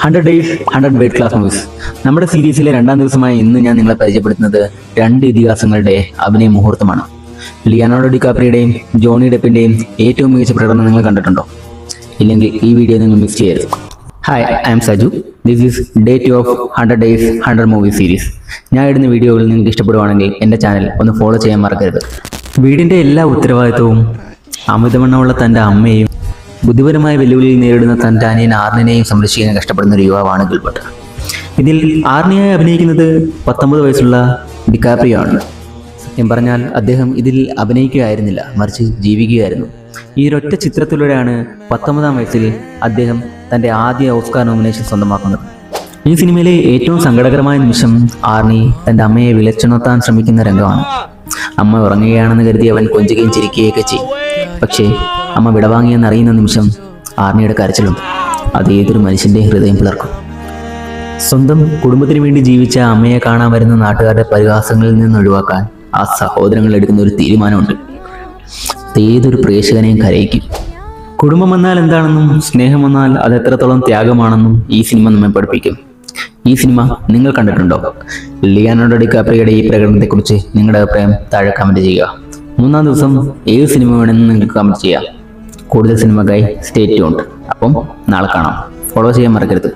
100 Days 100 Weight Class Movies. നമ്മുടെ സീരീസിലെ രണ്ടാം ദിവസമായ ഇന്ന് ഞാൻ നിങ്ങളെ പരിചയപ്പെടുത്തുന്നത് രണ്ട് ഇതിഹാസങ്ങളുടെ അഭിനയ മുഹൂർത്തമാണ്. ലിയോനാർഡോ ഡികാപ്രിയുടെയും ജോണി ഡെപ്പിന്റെയും ഏറ്റവും മികച്ച പ്രകടനം നിങ്ങൾ കണ്ടിട്ടുണ്ടോ? ഇല്ലെങ്കിൽ ഈ വീഡിയോ നിങ്ങൾ മിസ് ചെയ്യരുത്. Hi, I M Saju. This is day 2 of 100 Days 100 Movies series. ഞാൻ ഇടുന്ന വീഡിയോകൾ നിങ്ങൾക്ക് ഇഷ്ടപ്പെടുവാണെങ്കിൽ എൻ്റെ ചാനൽ ഒന്ന് ഫോളോ ചെയ്യാൻ മറക്കരുത്. വീടിൻ്റെ എല്ലാ ഉത്തരവാദിത്വവും അമിതവണ്ണമുള്ള തൻ്റെ അമ്മയെയും ബുദ്ധിപരമായ വെല്ലുവിളിയിൽ നേരിടുന്ന തൻ്റെ അനിയൻ ആർണിനെയും സംരക്ഷിക്കാൻ കഷ്ടപ്പെടുന്ന ഒരു യുവാവാണ് ഗിൽബർട്ട്. ഇതിൽ ആർണിയായി അഭിനയിക്കുന്നത് 19 വയസ്സുള്ള ഡികാപ്രിയോ ആണ്. സത്യം പറഞ്ഞാൽ അദ്ദേഹം ഇതിൽ അഭിനയിക്കുകയായിരുന്നില്ല, മറിച്ച് ജീവിക്കുകയായിരുന്നു. ഈ ഒരൊറ്റ ചിത്രത്തിലൂടെയാണ് 19-ാം വയസ്സിൽ അദ്ദേഹം തൻ്റെ ആദ്യ ഓസ്കാർ നോമിനേഷൻ സ്വന്തമാക്കുന്നത്. ഈ സിനിമയിലെ ഏറ്റവും സങ്കടകരമായ നിമിഷം ആർണി തൻ്റെ അമ്മയെ വിളിച്ചുണർത്താൻ ശ്രമിക്കുന്ന രംഗമാണ്. അമ്മ ഉറങ്ങുകയാണെന്ന് കരുതി അവൻ കൊഞ്ചുകയും ചിരിക്കുകയൊക്കെ ചെയ്യും. പക്ഷേ അമ്മ വിടവാങ്ങിയെന്നറിയുന്ന നിമിഷം ആർണിയുടെ കരച്ചിലുണ്ട്. അത് ഏതൊരു മനുഷ്യൻ്റെ ഹൃദയം പിളർക്കും. സ്വന്തം കുടുംബത്തിന് വേണ്ടി ജീവിച്ച അമ്മയെ കാണാൻ വരുന്ന നാട്ടുകാരുടെ പരിഹാസങ്ങളിൽ നിന്ന് ഒഴിവാക്കാൻ ആ സഹോദരങ്ങൾ എടുക്കുന്ന ഒരു തീരുമാനമുണ്ട്. ഏതൊരു പ്രേക്ഷകനെയും കരയിക്കും. കുടുംബം എന്നാൽ എന്താണെന്നും സ്നേഹം എന്നാൽ അത് എത്രത്തോളം ത്യാഗമാണെന്നും ഈ സിനിമ നമ്മെ പഠിപ്പിക്കും. ഈ സിനിമ നിങ്ങൾ കണ്ടിട്ടുണ്ടോ? ലിയോനാർഡോ ഡികാപ്രിയോയുടെ ഈ പ്രകടനത്തെക്കുറിച്ച് നിങ്ങളുടെ അഭിപ്രായം താഴെ കമൻറ്റ് ചെയ്യുക. 3-ാം ദിവസം ഏത് സിനിമ വേണമെന്ന് നിങ്ങൾക്ക് കമൻറ്റ് ചെയ്യാം. കൂടുതൽ സിനിമക്കായി സ്റ്റേ ട്യൂൺഡ്. അപ്പം നാളെ കാണാം. ഫോളോ ചെയ്യാൻ മറക്കരുത്.